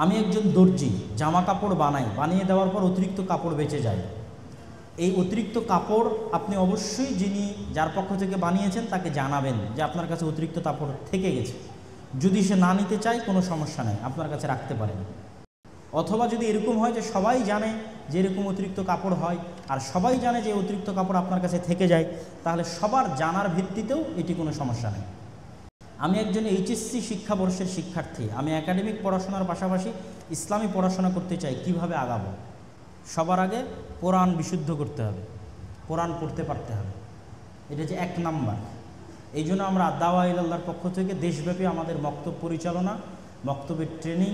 আমি একজন দর্জি, জামা কাপড় বানাই, বানিয়ে দেওয়ার পর অতিরিক্ত কাপড় বেঁচে যায়। এই অতিরিক্ত কাপড় আপনি অবশ্যই যার পক্ষ থেকে বানিয়েছেন তাকে জানাবেন যে আপনার কাছে অতিরিক্ত কাপড় থেকে গেছে। যদি সে না নিতে চায় কোনো সমস্যা নেই, আপনার কাছে রাখতে পারেন। অথবা যদি এরকম হয় যে সবাই জানে যে এরকম অতিরিক্ত কাপড় হয় আর সবাই জানে যে অতিরিক্ত কাপড় আপনার কাছে থেকে যায়, তাহলে সবার জানার ভিত্তিতেও এটি কোনো সমস্যা নেই। আমি একজন এইচএসসি শিক্ষাবর্ষের শিক্ষার্থী। আমি একাডেমিক পড়াশোনার পাশাপাশি ইসলামী পড়াশোনা করতে চাই। কিভাবে আগাবো? সবার আগে কোরআন বিশুদ্ধ করতে হবে, কোরআন পড়তে পারতে হবে। এটা যে 1 নাম্বার। এই জন্য আমরা দাওয়া ইলাল্লাহর পক্ষ থেকে দেশব্যাপী আমাদের মক্তব পরিচালনা, মক্তবের ট্রেনিং,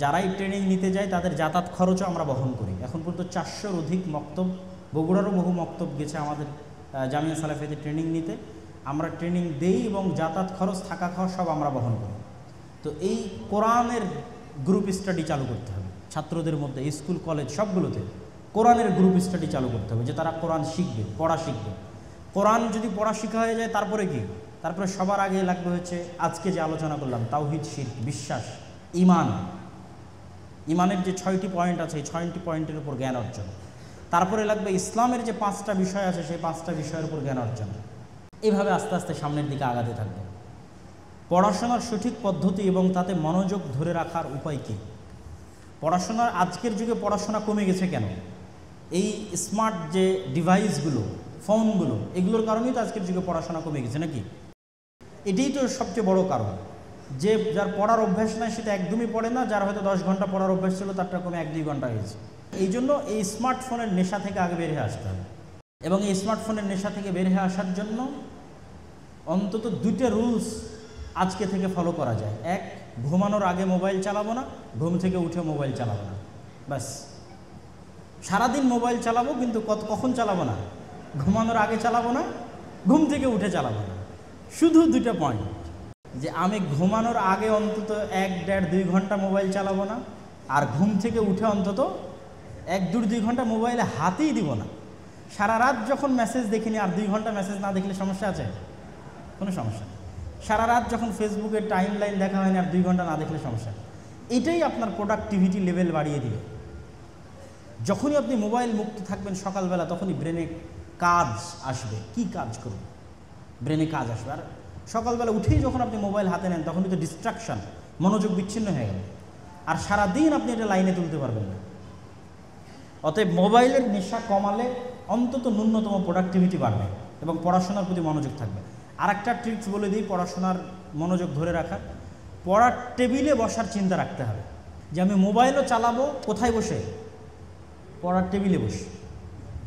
যারাই ট্রেনিং নিতে যায় তাদের যাতায়াত খরচও আমরা বহন করি। এখন পর্যন্ত 400-র অধিক মক্তব, বগুড়ারও বহু মক্তব গেছে আমাদের জামিয়া সালাফিয়াতে ট্রেনিং নিতে। আমরা ট্রেনিং দেই এবং যাতায়াত খরচ, থাকা খাওয়া সব আমরা বহন করি। তো এই কোরআনের গ্রুপ স্টাডি চালু করতে হবে ছাত্রদের মধ্যে, স্কুল কলেজ সবগুলোতে কোরআনের গ্রুপ স্টাডি চালু করতে হবে, যে তারা কোরআন শিখবে, পড়া শিখবে। কোরআন যদি পড়া শেখা হয়ে যায় তারপরে কি? তারপরে সবার আগে লাগবে হচ্ছে আজকে যে আলোচনা করলাম, তাওহীদ, শিরক, বিশ্বাস, ঈমান। ঈমানের যে 6টি পয়েন্ট আছে, এই 6টি পয়েন্টের উপর জ্ঞান অর্জন। তারপরে লাগবে ইসলামের যে 5টা বিষয় আছে, সেই 5টা বিষয়ের উপর জ্ঞান অর্জন। এইভাবে আস্তে আস্তে সামনের দিকে আগাতে থাকবে। পড়াশোনার সঠিক পদ্ধতি এবং তাতে মনোযোগ ধরে রাখার উপায় কী? পড়াশোনার আজকের যুগে পড়াশোনা কমে গেছে কেন? এই স্মার্ট যে ডিভাইসগুলো, ফোনগুলো, এগুলোর কারণেই তো আজকের যুগে পড়াশোনা কমে গেছে নাকি? এটাই তো সবচেয়ে বড় কারণ। যে যার পড়ার অভ্যাস নাই সে তো একদমই পড়ে না, যার হয়তো 10 ঘন্টা পড়ার অভ্যাস ছিল তারটা কমে 1-2 ঘন্টা হয়েছে। এই জন্য এই স্মার্টফোনের নেশা থেকে আগে বের হয়ে আসতে হবে। এবং এই স্মার্টফোনের নেশা থেকে বের হয়ে আসার জন্য অন্তত 2টা রুলস আজকে থেকে ফলো করা যায়। 1, ঘুমানোর আগে মোবাইল চালাবো না, ঘুম থেকে উঠে মোবাইল চালাবো না। ব্যাস, সারাদিন মোবাইল চালাবো, কিন্তু কখন চালাবো না? ঘুমানোর আগে চালাবো না, ঘুম থেকে উঠে চালাবো না। শুধু 2টা পয়েন্ট, যে আমি ঘুমানোর আগে অন্তত 1-1.5-2 ঘন্টা মোবাইল চালাবো না, আর ঘুম থেকে উঠে অন্তত 1-2 ঘন্টা মোবাইলে হাতেই দিব না। সারা রাত যখন মেসেজ দেখিনি আর 2 ঘন্টা মেসেজ না দেখলে সমস্যা আছে? কোনো সমস্যা নেই। সারা রাত যখন ফেসবুকের টাইম লাইন দেখা হয়নি আর 2 ঘন্টা না দেখলে সমস্যা। এটাই আপনার প্রোডাক্টিভিটি লেভেল বাড়িয়ে দিবে। যখনই আপনি মোবাইল মুক্ত থাকবেন সকালবেলা, তখনই ব্রেনে কাজ আসবে। কি কাজ করুন? ব্রেনে কাজ আসবে। আর সকালবেলা উঠেই যখন আপনি মোবাইল হাতে নেন তখনই তো ডিস্ট্রাকশন, মনোযোগ বিচ্ছিন্ন হয়ে গেল, আর সারাদিন আপনি এটা লাইনে তুলতে পারবেন না। অতএব মোবাইলের নেশা কমালে অন্তত ন্যূনতম প্রোডাক্টিভিটি বাড়বে এবং পড়াশোনার প্রতি মনোযোগ থাকবে। আর একটা ট্রিক্স বলে দিই পড়াশোনার মনোযোগ ধরে রাখার। পড়ার টেবিলে বসার চিন্তা রাখতে হবে, যে আমি মোবাইলও চালাবো কোথায় বসে? পড়ার টেবিলে বসে,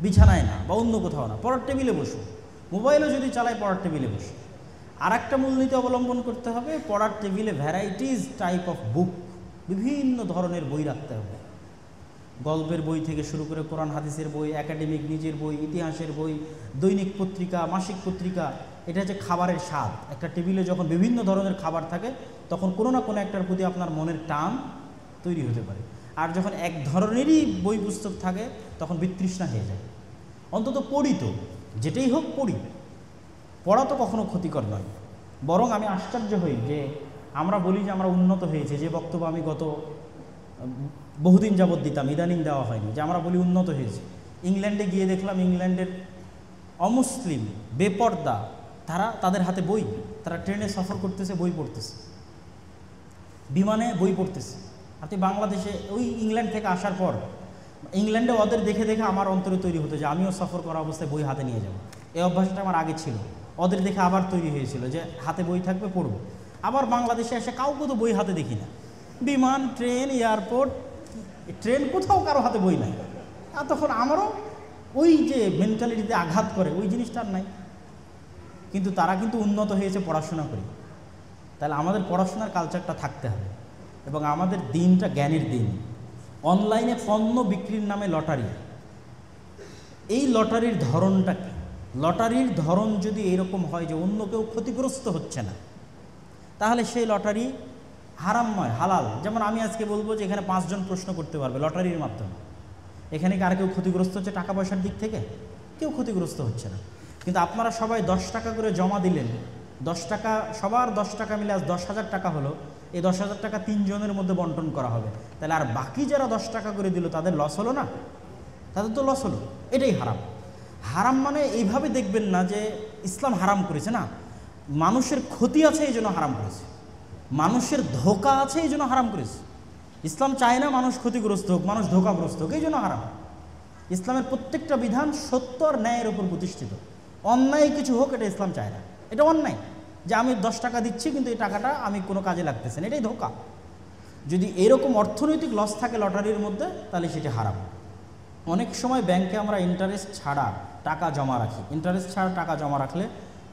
বিছানায় না বা অন্য কোথাও না, পড়ার টেবিলে বসো। মোবাইলও যদি চালাই পড়ার টেবিলে বসে। আর একটা মূলনীতি অবলম্বন করতে হবে, পড়ার টেবিলে ভ্যারাইটিস টাইপ অফ বুক, বিভিন্ন ধরনের বই রাখতে হবে। গল্পের বই থেকে শুরু করে কোরআন হাদিসের বই, একাডেমিক নিজের বই, ইতিহাসের বই, দৈনিক পত্রিকা, মাসিক পত্রিকা। এটা হচ্ছে খাবারের স্বাদ। একটা টেবিলে যখন বিভিন্ন ধরনের খাবার থাকে তখন কোনো না কোনো একটার প্রতি আপনার মনের টান তৈরি হতে পারে। আর যখন এক ধরনেরই বই পুস্তক থাকে তখন বিতৃষ্ণা হয়ে যায়। অন্তত পড়ি তো, যেটাই হোক পড়ি। পড়া তো কখনো ক্ষতিকর নয়। বরং আমি আশ্চর্য হই যে আমরা বলি যে আমরা উন্নত হয়েছে, যে বক্তব্য আমি গত বহুদিন যাবৎ দিতাম, ইদানিং দেওয়া হয়নি, যে আমরা বলি উন্নত হয়েছে। ইংল্যান্ডে গিয়ে দেখলাম ইংল্যান্ডের অমুসলিম বেপর্দা তাদের হাতে বই, তারা ট্রেনে সফর করতেছে, বই পড়তেছে, বিমানে বই পড়তেছে। আর বাংলাদেশে ওই ইংল্যান্ড থেকে আসার পর ইংল্যান্ডে ওদের দেখে দেখে আমার অন্তরে তৈরি হতো যে আমিও সফর করা অবস্থায় বই হাতে নিয়ে যাব। এই অভ্যাসটা আমার আগে ছিল, ওদের দেখে আবার তৈরি হয়েছিল যে হাতে বই থাকবে, পড়ব। আবার বাংলাদেশে এসে কাউকে তো বই হাতে দেখি না। বিমান, ট্রেন, এয়ারপোর্ট, ট্রেন, কোথাও কারো হাতে বই নাই। আর তখন আমারও ওই যে মেন্টালিটিতে আঘাত করে, ওই জিনিসটা আর নাই। কিন্তু তারা কিন্তু উন্নত হয়েছে পড়াশোনা করে। তাহলে আমাদের পড়াশোনার কালচারটা থাকতে হবে এবং আমাদের দিনটা জ্ঞানের দিন। অনলাইনে পণ্য বিক্রির নামে লটারি, এই লটারির ধরনটা কি? লটারির ধরন যদি এরকম হয় যে অন্য কেউ ক্ষতিগ্রস্ত হচ্ছে না, তাহলে সেই লটারি হারাম নয়, হালাল। যেমন আমি আজকে বলবো যে এখানে 5 জন প্রশ্ন করতে পারবে লটারির মাধ্যমে। এখানে কি আর কেউ ক্ষতিগ্রস্ত হচ্ছে টাকা পয়সার দিক থেকে? কেউ ক্ষতিগ্রস্ত হচ্ছে না। কিন্তু আপনারা সবাই 10 টাকা করে জমা দিলেন, 10 টাকা, সবার 10 টাকা মিলে আজ 10,000 টাকা হলো। এই 10,000 টাকা 3 জনের মধ্যে বন্টন করা হবে, তাহলে আর বাকি যারা 10 টাকা করে দিল তাদের লস হলো না? তাদের তো লস হলো। এটাই হারাম। হারাম মানে এইভাবে দেখবেন না যে ইসলাম হারাম করেছে, না, মানুষের ক্ষতি আছে এই জন্য হারাম করেছে, মানুষের ধোঁকা আছে এই জন্য হারাম করেছে। ইসলাম চায় না মানুষ ক্ষতিগ্রস্ত হোক, মানুষ ধোঁকাগ্রস্ত হোক, এই জন্য হারাম। ইসলামের প্রত্যেকটা বিধান সত্য আর ন্যায়ের উপর প্রতিষ্ঠিত। অন্যায় কিছু হোক এটা ইসলাম চায় না। এটা অন্যায় যে আমি 10 টাকা দিচ্ছি কিন্তু এই টাকাটা আমি কোনো কাজে লাগতেছে না, এটাই ধোঁকা। যদি এরকম অর্থনৈতিক লস থাকে লটারির মধ্যে তাহলে সেটা হারাম। অনেক সময় ব্যাংকে আমরা ইন্টারেস্ট ছাড়া টাকা জমা রাখি। ইন্টারেস্ট ছাড়া টাকা জমা রাখলে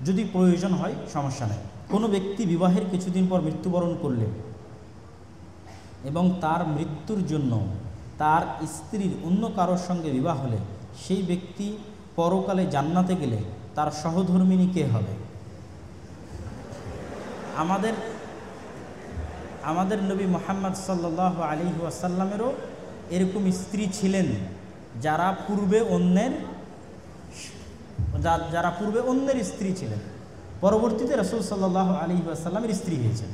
যদি প্রয়োজন হয় সমস্যা নেই। কোনো ব্যক্তি বিবাহের কিছুদিন পর মৃত্যুবরণ করলে এবং তার মৃত্যুর জন্য তার স্ত্রীর অন্য কারোর সঙ্গে বিবাহ হলে সেই ব্যক্তি পরকালে জান্নাতে গেলে তার সহধর্মিণী কে হবে? আমাদের নবী মুহাম্মদ সাল্লাল্লাহু আলাইহি ওয়াসাল্লামেরও এরকম স্ত্রী ছিলেন যারা পূর্বে অন্যের স্ত্রী ছিলেন, পরবর্তীতে রাসূল সাল্লাল্লাহু আলাইহি ওয়াসাল্লামের স্ত্রী হয়েছেন।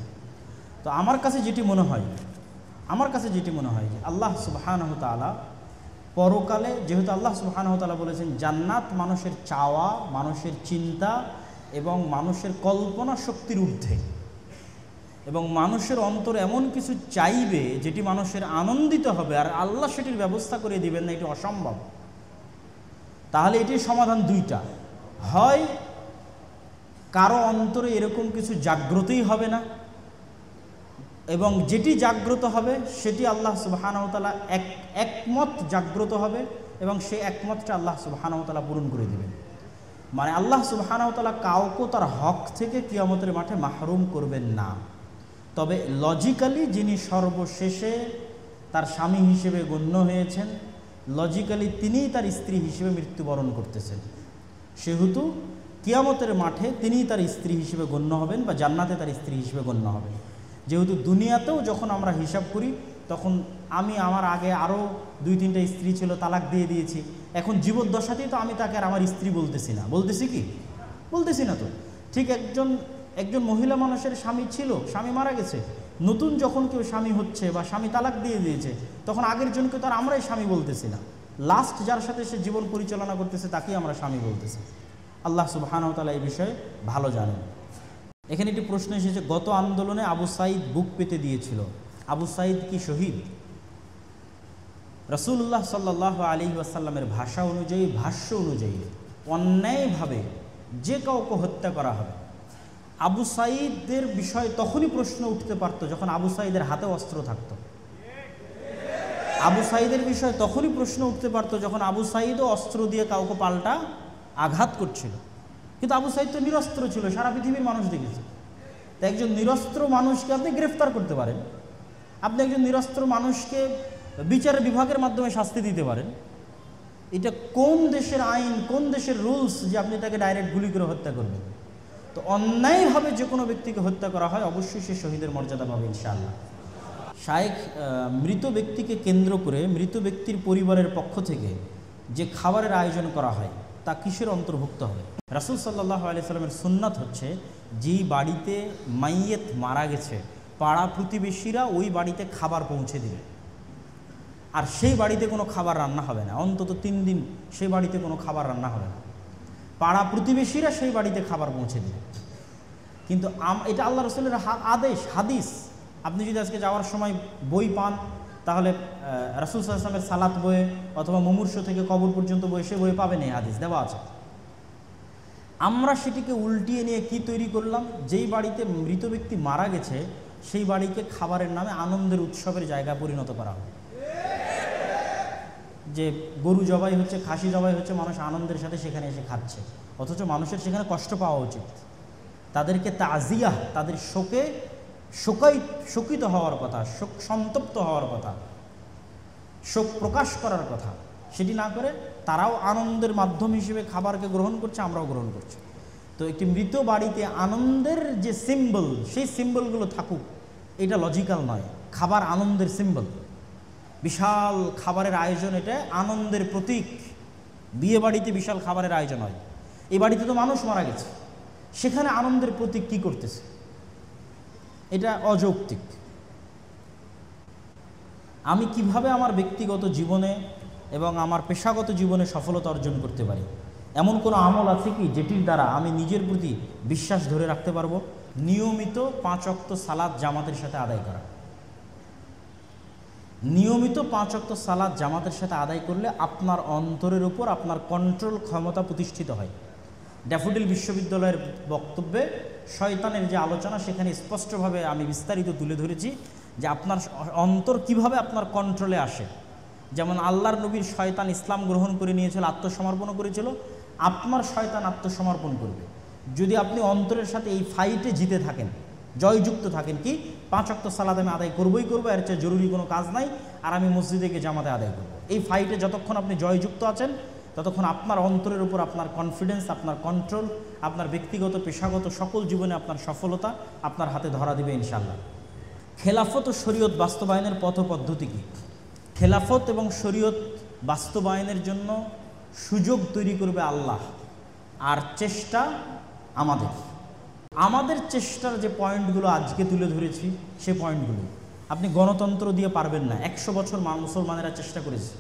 তো আমার কাছে যেটি মনে হয় যে আল্লাহ সুবহানাহু ওয়া তাআলা পরকালে, যেহেতু আল্লাহ সুবহানাহু ওয়া তাআলা বলেছেন জান্নাত মানুষের চাওয়া, মানুষের চিন্তা এবং মানুষের কল্পনা শক্তির ঊর্ধ্বে, এবং মানুষের অন্তর এমন কিছু চাইবে যেটি মানুষের আনন্দিত হবে, আর আল্লাহ সেটির ব্যবস্থা করে দিবেন না, এটি অসম্ভব। তাহলে এটির সমাধান দুইটা, হয় কারো অন্তরে এরকম কিছু জাগ্রতই হবে না, এবং যেটি জাগ্রত হবে সেটি আল্লাহ সুবহানাহু ওয়া তাআলা একমত জাগ্রত হবে, এবং সেই একমতটা আল্লাহ সুবহানাহু ওয়া তাআলা পূরণ করে দেবেন। মানে আল্লাহ সুবহানাহু ওয়া তাআলা কাউকে তার হক থেকে কিয়ামতের মাঠে মাহরুম করবেন না। তবে লজিক্যালি যিনি সর্বশেষে তার স্বামী হিসেবে গণ্য হয়েছেন, লজিক্যালি তিনিই তার স্ত্রী হিসেবে মৃত্যুবরণ করতেছেন, সেহেতু কিয়ামতের মাঠে তিনিই তার স্ত্রী হিসেবে গণ্য হবেন বা জান্নাতে তার স্ত্রী হিসেবে গণ্য হবেন। যেহেতু দুনিয়াতেও যখন আমরা হিসাব করি তখন আমার আগে আরও 2-3টা স্ত্রী ছিল, তালাক দিয়ে দিয়েছি, এখন জীবদ্দশাতেই তো আমি তাকে আর আমার স্ত্রী বলতেছি না, বলতেছি না তো। ঠিক একজন মহিলা মানুষের স্বামী ছিল, স্বামী মারা গেছে, নতুন যখন কেউ স্বামী হচ্ছে বা স্বামী তালাক দিয়ে দিয়েছে তখন আগের জনকে তো আর আমরাই স্বামী বলতেছি না, লাস্ট যার সাথে সে জীবন পরিচালনা করতেছে তাকেই আমরা স্বামী বলতেছি। আল্লাহ সুবহানাহু ওয়া তাআলা এই বিষয়ে ভালো জানেন। এখানে একটি প্রশ্ন এসেছে, গত আন্দোলনে আবু সাঈদ বুক পেতে দিয়েছিল, আবু সাঈদ কি শহীদ? রাসূলুল্লাহ সাল্লাল্লাহু আলাইহি ওয়াসাল্লামের ভাষ্য অনুযায়ী অন্যায়ভাবে যে কাউকে হত্যা করা হবে, আবু সাঈদের বিষয়ে তখনই প্রশ্ন উঠতে পারত যখন আবু সাঈদের হাতে অস্ত্র থাকতো। আবু সাঈদের বিষয়ে তখনই প্রশ্ন উঠতে পারত যখন আবু সাঈদও অস্ত্র দিয়ে কাউকে পাল্টা আঘাত করছিল। কিন্তু আবু সাঈদ তো নিরস্ত্র ছিল, সারা পৃথিবীর মানুষ দেখেছে। তো একজন নিরস্ত্র মানুষকে আপনি গ্রেফতার করতে পারেন, আপনি একজন নিরস্ত্র মানুষকে বিচার বিভাগের মাধ্যমে শাস্তি দিতে পারেন। এটা কোন দেশের আইন, কোন দেশের রুলস যে আপনি তাকে ডাইরেক্ট গুলি করে হত্যা করবেন? তো অন্যায়ভাবে যে কোনো ব্যক্তিকে হত্যা করা হয় অবশ্যই সে শহীদের মর্যাদা পাবে ইনশাআল্লাহ। শায়েখ মৃত ব্যক্তিকে কেন্দ্র করে মৃত ব্যক্তির পরিবারের পক্ষ থেকে যে খাবারের আয়োজন করা হয় তা কিসের অন্তর্ভুক্ত হবে? রাসূল সাল্লাল্লাহু আলাইহি সাল্লামের সুন্নাত হচ্ছে, যেই বাড়িতে মাইয়েত মারা গেছে পাড়া প্রতিবেশীরা ওই বাড়িতে খাবার পৌঁছে দিবে, আর সেই বাড়িতে কোনো খাবার রান্না হবে না, অন্তত 3 দিন সেই বাড়িতে কোনো খাবার রান্না হবে না, পাড়া প্রতিবেশীরা সেই বাড়িতে খাবার পৌঁছে দিবে। কিন্তু এটা আল্লাহ রাসূলের আদেশ, হাদিস। আপনি যদি আজকে যাওয়ার সময় বই পান তাহলে রাসূল সাল্লাল্লাহু আলাইহি ওয়াসাল্লামের সালাত বইয়ে অথবা মুমূর্ষু থেকে কবর পর্যন্ত বইয়ে সে বই পাবেন, এই হাদিস দেওয়া আছে। আমরা সেটিকে উল্টিয়ে নিয়ে কি তৈরি করলাম, যেই বাড়িতে মৃত ব্যক্তি মারা গেছে সেই বাড়িকে খাবারের নামে আনন্দের উৎসবের জায়গা পরিণত করা হবে। যে গরু জবাই হচ্ছে, খাসি জবাই হচ্ছে, মানুষ আনন্দের সাথে সেখানে এসে খাচ্ছে, অথচ মানুষের সেখানে কষ্ট পাওয়া উচিত। তাদেরকে তাজিয়া, তাদের শোকিত হওয়ার কথা, শোক সন্তপ্ত হওয়ার কথা, শোক প্রকাশ করার কথা, সেটি না করে তারাও আনন্দের মাধ্যম হিসেবে খাবারকে গ্রহণ করছে, আমরাও গ্রহণ করছি। তো একটি মৃত বাড়িতে আনন্দের যে সিম্বল, সেই সিম্বলগুলো থাকুক, এটা লজিক্যাল নয়। খাবার আনন্দের সিম্বল, বিশাল খাবারের আয়োজন এটা আনন্দের প্রতীক। বিয়ে বাড়িতে বিশাল খাবারের আয়োজন হয়, এই বাড়িতে তো মানুষ মারা গেছে, সেখানে আনন্দের প্রতীক কি করতেছে? এটা অযৌক্তিক। আমি কিভাবে আমার ব্যক্তিগত জীবনে এবং আমার পেশাগত জীবনে সফলতা অর্জন করতে পারি, এমন কোনো আমল আছে কি যেটির দ্বারা আমি নিজের প্রতি বিশ্বাস ধরে রাখতে পারবো? নিয়মিত 5 ওয়াক্ত সালাত জামাতের সাথে আদায় করা। নিয়মিত 5 ওয়াক্ত সালাত জামাতের সাথে আদায় করলে আপনার অন্তরের উপর আপনার কন্ট্রোল ক্ষমতা প্রতিষ্ঠিত হয়। ড্যাফোডিল বিশ্ববিদ্যালয়ের বক্তব্যে শয়তানের যে আলোচনা, সেখানে স্পষ্টভাবে আমি বিস্তারিত তুলে ধরেছি যে আপনার অন্তর কিভাবে আপনার কন্ট্রোলে আসে। যেমন আল্লাহর নবীর শয়তান ইসলাম গ্রহণ করে নিয়েছিল, আত্মসমর্পণ করেছিল, আপনার শয়তান আত্মসমর্পণ করবে যদি আপনি অন্তরের সাথে এই ফাইটে জিতে থাকেন, জয়যুক্ত থাকেন। কি 5 ওয়াক্ত সালাত আমি আদায় করবই করবো, এর চেয়ে জরুরি কোনো কাজ নাই, আর আমি মসজিদে গিয়ে জামাতে আদায় করবো। এই ফাইটে যতক্ষণ আপনি জয়যুক্ত আছেন, ততক্ষণ আপনার অন্তরের উপর আপনার কনফিডেন্স, আপনার কন্ট্রোল, আপনার ব্যক্তিগত পেশাগত সকল জীবনে আপনার সফলতা আপনার হাতে ধরা দিবে ইনশাআল্লাহ। খেলাফত ও শরীয়ত বাস্তবায়নের পথ পদ্ধতি কী? খেলাফত এবং শরীয়ত বাস্তবায়নের জন্য সুযোগ তৈরি করবে আল্লাহ, আর চেষ্টা আমাদের চেষ্টার যে পয়েন্টগুলো আজকে তুলে ধরেছি, সে পয়েন্টগুলো আপনি গণতন্ত্র দিয়ে পারবেন না। 100 বছর মুসলমানেরা চেষ্টা করেছে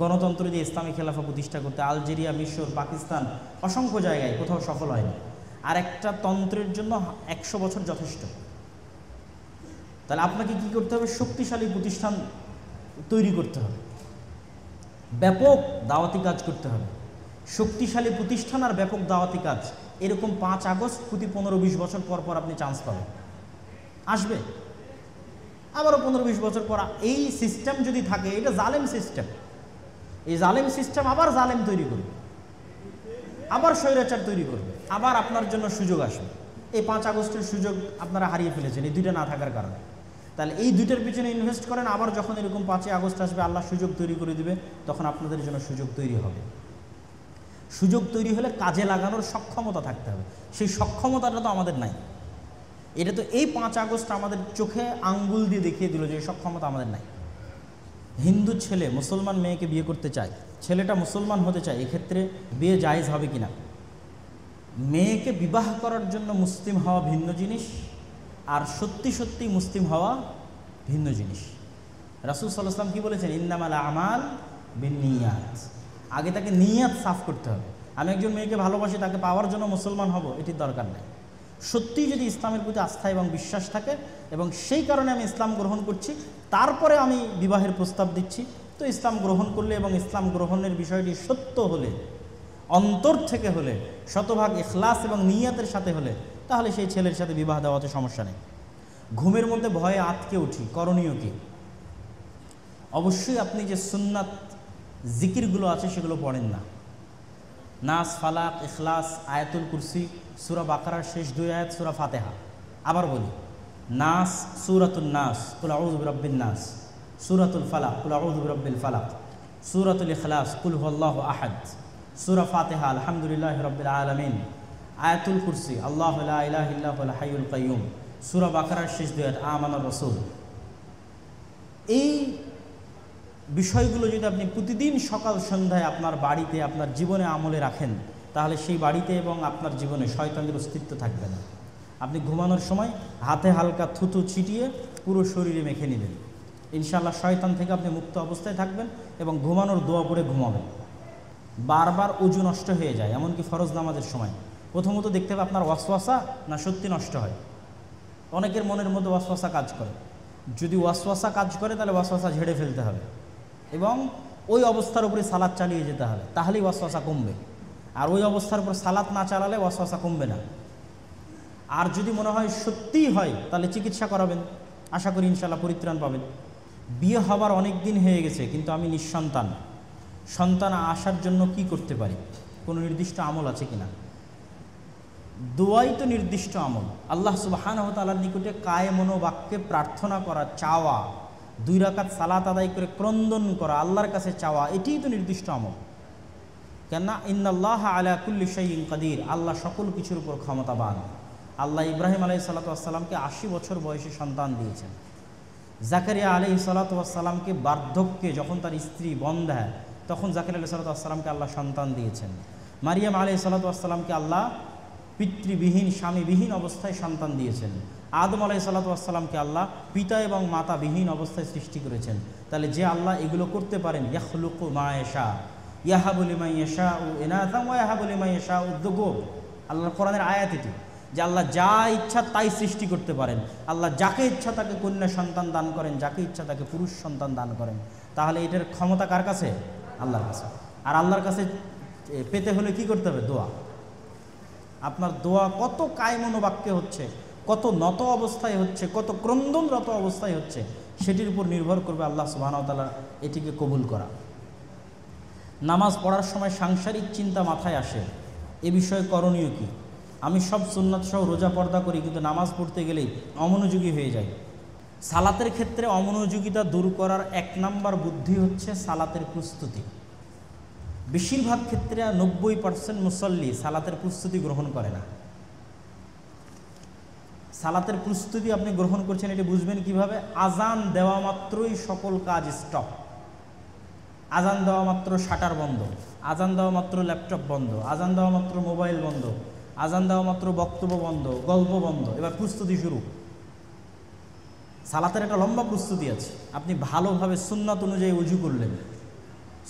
গণতন্ত্র দিয়ে ইসলামী খেলাফা প্রতিষ্ঠা করতে। আলজেরিয়া, মিশর, পাকিস্তান, অসংখ্য জায়গায় কোথাও সফল হয়নি। আর একটা তন্ত্রের জন্য 100 বছর যথেষ্ট। তাহলে আপনাকে কি করতে হবে? শক্তিশালী প্রতিষ্ঠান তৈরি করতে হবে, ব্যাপক দাওয়াতি কাজ করতে হবে। শক্তিশালী প্রতিষ্ঠান আর ব্যাপক দাওয়াতি কাজ, এরকম 5 আগস্ট প্রতি 15-20 বছর পর পর আপনি চান্স পাবেন, আসবে আবারও 15-20 বছর পর। এই সিস্টেম যদি থাকে, এটা জালেম সিস্টেম, এই জালেম সিস্টেম আবার জালেম তৈরি করবে, আবার স্বৈরাচার তৈরি করবে, আবার আপনার জন্য সুযোগ আসবে। এই 5 আগস্টের সুযোগ আপনারা হারিয়ে ফেলেছেন এই দুইটা না থাকার কারণে। তাহলে এই দুইটার পিছনে ইনভেস্ট করেন, আবার যখন এরকম 5 আগস্ট আসবে, আল্লাহ সুযোগ তৈরি করে দিবে, তখন আপনাদের জন্য সুযোগ তৈরি হবে। সুযোগ তৈরি হলে কাজে লাগানোর সক্ষমতা থাকতে হবে, সেই সক্ষমতাটা তো আমাদের নাই। এটা তো এই 5 আগস্ট আমাদের চোখে আঙ্গুল দিয়ে দেখিয়ে দিল যে এই সক্ষমতা আমাদের নাই। হিন্দু ছেলে মুসলমান মেয়েকে বিয়ে করতে চায়, ছেলেটা মুসলমান হতে চায়, এক্ষেত্রে বিয়ে জায়েজ হবে কিনা? মেয়েকে বিবাহ করার জন্য মুসলিম হওয়া ভিন্ন জিনিস, আর সত্যি সত্যি মুসলিম হওয়া ভিন্ন জিনিস। রাসূল সাল্লাল্লাহু আলাইহি ওয়াসাল্লাম কি বলেছেন? ইন্নামাল আমাল বিন্নিয়াত। আগে তাকে নিয়াত সাফ করতে হবে। আমি একজন মেয়েকে ভালোবাসি, তাকে পাওয়ার জন্য মুসলমান হব, এটির দরকার নেই। সত্যিই যদি ইসলামের প্রতি আস্থা এবং বিশ্বাস থাকে, এবং সেই কারণে আমি ইসলাম গ্রহণ করছি, তারপরে আমি বিবাহের প্রস্তাব দিচ্ছি, তো ইসলাম গ্রহণ করলে এবং ইসলাম গ্রহণের বিষয়টি সত্য হলে, অন্তর থেকে হলে, শতভাগ ইখলাস এবং নিয়াতের সাথে হলে, তাহলে সেই ছেলের সাথে বিবাহ দেওয়াতে সমস্যা নেই। ঘুমের মধ্যে ভয়ে আটকে উঠি, করণীয় কি? অবশ্যই আপনি যে সুন্নাত জিকিরগুলো আছে সেগুলো পড়েন না। নাস, ফালাক, ইখলাস, আয়াতুল কুরসি, সূরা বাকারার শেষ 2 আয়াত, সূরা ফাতিহা। আবার বলি, নাস, সূরাতুন নাস, কুল আউযু বিরাব্বিন নাস, সূরাতুল ফালাক, কুল আউযু বিরাব্বিল ফালাক, সূরাতুল ইখলাস, কুল হুয়াল্লাহু আহাদ, সূরা ফাতিহা, আলহামদুলিল্লাহি রাব্বিল আলামিন, আয়াতুল কুরসি, আল্লাহু লা ইলাহা ইল্লা হুয়াল হাইয়ুল কাইয়্যুম, সূরা বাকারার শেষ 2 আয়াত, আমানার রাসূল। এই বিষয়গুলো যদি আপনি প্রতিদিন সকাল সন্ধ্যায় আপনার বাড়িতে, আপনার জীবনে আমলে রাখেন, তাহলে সেই বাড়িতে এবং আপনার জীবনে শয়তানের অস্তিত্ব থাকবে না। আপনি ঘুমানোর সময় হাতে হালকা থুতু ছিটিয়ে পুরো শরীরে মেখে নেবেন, ইনশাআল্লাহ শয়তান থেকে আপনি মুক্ত অবস্থায় থাকবেন এবং ঘুমানোর দোয়া পড়ে ঘুমাবেন। বারবার ওযু নষ্ট হয়ে যায়, এমনকি ফরজ নামাজের সময়। প্রথমত দেখতে হবে আপনার ওয়াসওয়াসা না সত্যি নষ্ট হয়। অনেকের মনের মধ্যে ওয়াসওয়াসা কাজ করে, যদি ওয়াসওয়াসা কাজ করে তাহলে ওয়াসওয়াসা ঝেড়ে ফেলতে হবে এবং ওই অবস্থার উপরে সালাত চালিয়ে যেতে হবে, তাহলেই ওয়াসওয়াসা কমবে। আর ওই অবস্থার উপর সালাত না চালালে ওয়াসওয়াসা কমবে না। আর যদি মনে হয় সত্যিই হয়, তাহলে চিকিৎসা করাবেন, আশা করি ইনশাআল্লাহ পরিত্রাণ পাবেন। বিয়ে হবার অনেক দিন হয়ে গেছে, কিন্তু আমি নিঃসন্তান, সন্তান আসার জন্য কি করতে পারি? কোনো নির্দিষ্ট আমল আছে কিনা? দোয়াই তো নির্দিষ্ট আমল। আল্লাহ সুবহানাহু ওয়া তাআলার নিকটে কায়েমনো বাক্যে প্রার্থনা করা, চাওয়া, 2 রাকাত সালাত আদায় করে ক্রন্দন করা, আল্লাহর কাছে চাওয়া, এটিই তো নির্দিষ্ট আমল। কেননা ইন্নাল্লাহা আলা কুল্লি শাইইন কাদির, আল্লাহ সকল কিছুর উপর ক্ষমতাবান। আল্লাহ ইব্রাহিম আলাইহিস সালাতু ওয়াস সালামকে 80 বছর বয়সে সন্তান দিয়েছেন। জাকারিয়া আলাইহিস সালাতু ওয়াস সালামকে বার্ধক্যে যখন তার স্ত্রী বন্ধ্যা, তখন জাকারিয়া আলাইহিস সালাতু ওয়াস সালামকে আল্লাহ সন্তান দিয়েছেন। মারিয়াম আলাইহিস সালাতু ওয়াস সালামকে আল্লাহ পিতৃবিহীন, স্বামীবিহীন অবস্থায় সন্তান দিয়েছেন। আদম আলাইহিসসালামকে আল্লাহ পিতা এবং মাতা বিহীন অবস্থায় সৃষ্টি করেছেন। তাহলে যে আল্লাহ এগুলো করতে পারেন, ইয়াখলুকু মা ইয়াশা ইয়াহাবু লিমান ইয়াশাউ ইনাসা ওয়া ইয়াহাবু লিমান ইয়াশাউ যুকুর, আল্লাহর কোরআনের আয়াত এটি, যে আল্লাহ যা ইচ্ছা তাই সৃষ্টি করতে পারেন। আল্লাহ যাকে ইচ্ছা তাকে কন্যা সন্তান দান করেন, যাকে ইচ্ছা তাকে পুরুষ সন্তান দান করেন। তাহলে এটার ক্ষমতা কার কাছে? আল্লাহর কাছে। আর আল্লাহর কাছে পেতে হলে কি করতে হবে? দোয়া। আপনার দোয়া কত কায়মনোবাক্যে হচ্ছে, কত নত অবস্থায় হচ্ছে, কত ক্রন্দনরত অবস্থায় হচ্ছে, সেটির উপর নির্ভর করবে আল্লাহ সুবহানাহু ওয়া তাআলা এটিকে কবুল করা। নামাজ পড়ার সময় সাংসারিক চিন্তা মাথায় আসে, এ বিষয়ে করণীয় কি? আমি সব সুন্নাত সহ রোজা পর্দা করি, কিন্তু নামাজ পড়তে গেলেই অমনোযোগী হয়ে যাই। সালাতের ক্ষেত্রে অমনোযোগিতা দূর করার 1 নম্বর বুদ্ধি হচ্ছে সালাতের প্রস্তুতি। বেশিরভাগ ক্ষেত্রে 90% মুসল্লি সালাতের প্রস্তুতি গ্রহণ করে না। সালাতের প্রস্তুতি আপনি গ্রহণ করছেন, এটি বুঝবেন কিভাবে? আজান দেওয়া মাত্রই সকল কাজ স্টপ, আজান দেওয়া মাত্র শাটার বন্ধ, আজান দেওয়া মাত্র ল্যাপটপ বন্ধ, আজান দেওয়া মাত্র মোবাইল বন্ধ, আজান দেওয়া মাত্র বক্তব্য বন্ধ, গল্প বন্ধ, এবার প্রস্তুতি শুরু। সালাতের একটা লম্বা প্রস্তুতি আছে। আপনি ভালোভাবে সুন্নাত অনুযায়ী উজু করলেন,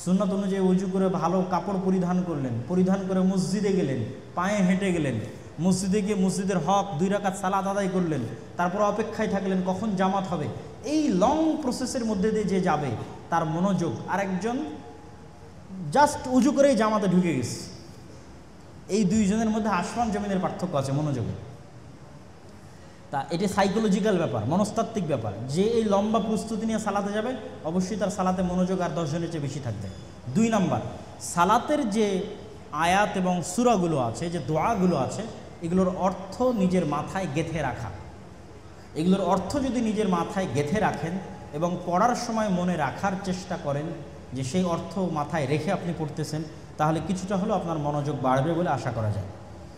সুন্নাত অনুযায়ী উজু করে ভালো কাপড় পরিধান করলেন, পরিধান করে মসজিদে গেলেন, পায়ে হেঁটে গেলেন, মসজিদে গিয়ে মসজিদের হক 2 রাকাত সালাত আদায় করলেন, তারপর অপেক্ষায় থাকলেন কখন জামাত হবে। এই লং প্রসেসের মধ্যে দিয়ে যে যাবে তার মনোযোগ, আর একজন জাস্ট উজু করেই জামাতে ঢুকে গেছে, এই 2 জনের মধ্যে আসমান জমিনের পার্থক্য আছে মনোযোগে। তা এটি সাইকোলজিক্যাল ব্যাপার, মনস্তাত্ত্বিক ব্যাপার। যে এই লম্বা প্রস্তুতি নিয়ে সালাতে যাবে অবশ্যই তার সালাতে মনোযোগ আর 10 জনের চেয়ে বেশি থাকবে। 2 নম্বর, সালাতের যে আয়াত এবং সূরাগুলো আছে, যে দোয়াগুলো আছে, এগুলোর অর্থ নিজের মাথায় গেঁথে রাখা। এগুলোর অর্থ যদি নিজের মাথায় গেঁথে রাখেন এবং পড়ার সময় মনে রাখার চেষ্টা করেন যে সেই অর্থ মাথায় রেখে আপনি পড়তেছেন, তাহলে কিছুটা হলেও আপনার মনোযোগ বাড়বে বলে আশা করা যায়।